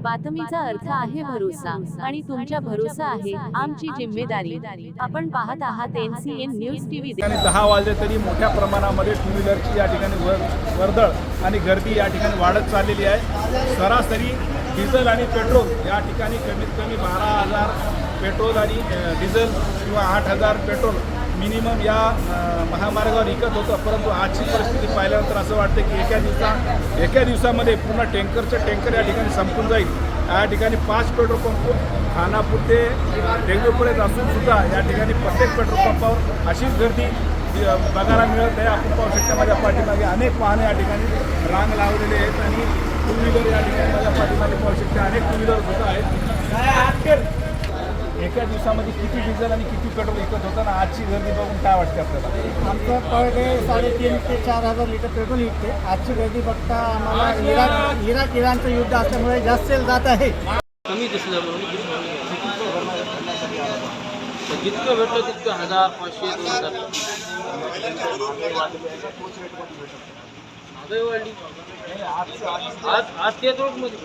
बातमीचा अर्थ आहे भरोसा आणि तुमच्या भरोसा आहे आमची जिम्मेदारी। आपण पाहत आहात NCN न्यूज टीव्ही। 10 वाजले तरी मोठ्या प्रमाणामध्ये टू व्हीलरची या ठिकाणी वर्दळ आणि गर्दी या ठिकाणी वाढत चाललेली आहे। सरासरी डिझेल आणि पेट्रोल या ठिकाणी कमीत कमी 12,000 पेट्रोल आणि डिझेल किंवा 8,000 पेट्रोल मिनिमम या महामार्गावर विकत होतं। परंतु आजची परिस्थिती पाहिल्यानंतर असं वाटतं की एका दिवसामध्ये पूर्ण टँकर या ठिकाणी संपून जाईल। या ठिकाणी 5 पेट्रोल पंप खानापूर ते डेंगूपर्यंत असून सुद्धा या ठिकाणी प्रत्येक पेट्रोल पंपावर अशीच गर्दी बघायला मिळत आहे। आपण पाहू शकता माझ्या पाठीमागे अनेक वाहने या ठिकाणी रांग लावलेले आहेत आणि टू व्हीलर या ठिकाणी माझ्या पाठीमागे पाहू शकता अनेक टू व्हीलर सुद्धा आहेत। एका दिवसामध्ये किती डिझेल आणि किती पेट्रोल विकत होतं ना आजची गर्दी बघून काय वाटते आपल्याला? आमचं पर डे 3,500 ते 4,000 लिटर पेट्रोल विकते। आजची गर्दी बघता आम्हाला इराणचं युद्ध असल्यामुळे जास्त सेल जात आहे। कमी दिसलं जितकं भेटलं तितकं 1,000, 500, 2,000 वाढली। आज ते रोडमध्ये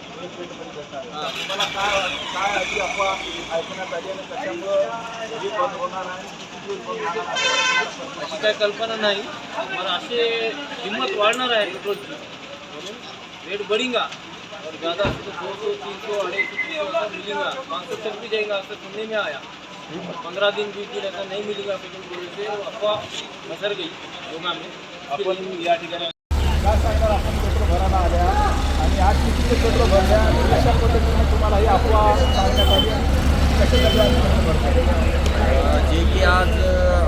मला काय अशी अफवा ऐकण्यात आली आणि त्याच्यामुळं हे बंद होणार आहे अशी काही कल्पना नाही। मला असे किंमत वाढणार आहे पेट्रोलची, म्हणून रेट बढ़ेगा और ज़्यादा तो 200, 300, 250 मिलेगा, 500 तक भी जाएगा। ऐसा सुनने में आया 15 दिन 20 दिन ऐसा नहीं मिलेगा पेट्रोल बोलने से अफवाह मसर गई लोगों में। आपण या ठिकाणी काय सांगणार? आपण पेट्रोल भरायला आल्या आणि आज किती पेट्रोल भरल्या आणि कशा पद्धतीने तुम्हाला ही अफवा सांगण्यात आली जे की आज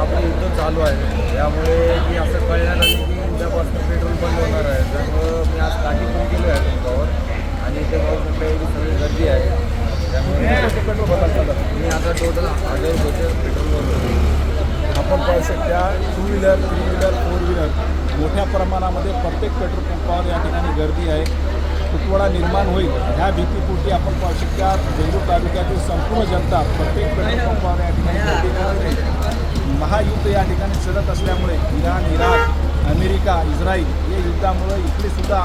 आपलं युद्ध चालू आहे त्यामुळे की असं कळलं नाही की उद्यापासून पेट्रोल बंद होणार आहे। त्यामुळं मी आज टाकी पण केली आहे पंपावर आणि इथे पाहू शकता एवढी सगळी गर्दी आहे। त्यामुळे पेट्रोल भरायला मी आता टोटल 1,000 रुपयाचं पेट्रोल भरतो। आपण पाहू शकता टू व्हीलर, 3 व्हीलर, 4 व्हीलर मोठ्या प्रमाणामध्ये प्रत्येक पेट्रोल पंपावर या ठिकाणी गर्दी आहे। तुटवडा निर्माण होईल ह्या भीतीपोटी आपण पाहू शकता देवरूख तालुक्यातील संपूर्ण जनता प्रत्येक पेट्रोल पंपावर या ठिकाणी गर्दी करत आहे। महायुद्ध या ठिकाणी सतत असल्यामुळे इराण, इराक, अमेरिका, इस्रायल या युद्धामुळे इकडे सुद्धा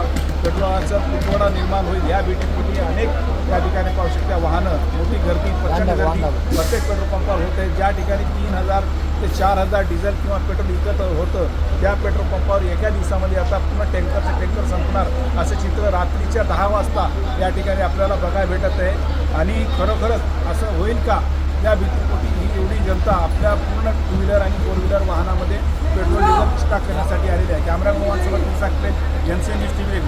पेट्रोलचा तुटवडा निर्माण होईल ह्या भीतीपोटी अनेक या ठिकाणी पाहू शकता वाहनं मोठी गर्दी प्रचंड गर्दी प्रत्येक पेट्रोल पंपावर होत आहे। ज्या ठिकाणी 3,000 ते 4,000 डिझेल किंवा पेट्रोल विकत होतं त्या पेट्रोल पंपावर एका दिवसामध्ये आता पूर्ण टँकर संपणार असं चित्र रात्रीच्या 10 वाजता या ठिकाणी आपल्याला बघायला भेटत आहे। आणि खरोखरच असं होईल का या भीतीपोटी ही एवढी जनता आपल्या पूर्ण टू व्हीलर आणि 4 व्हीलर वाहनामध्ये पेट्रोल डिझेल स्टॉक करण्यासाठी आलेली आहे। कॅमेरामॅन सोबत मी सांगते NCN न्यूज टीव्ही।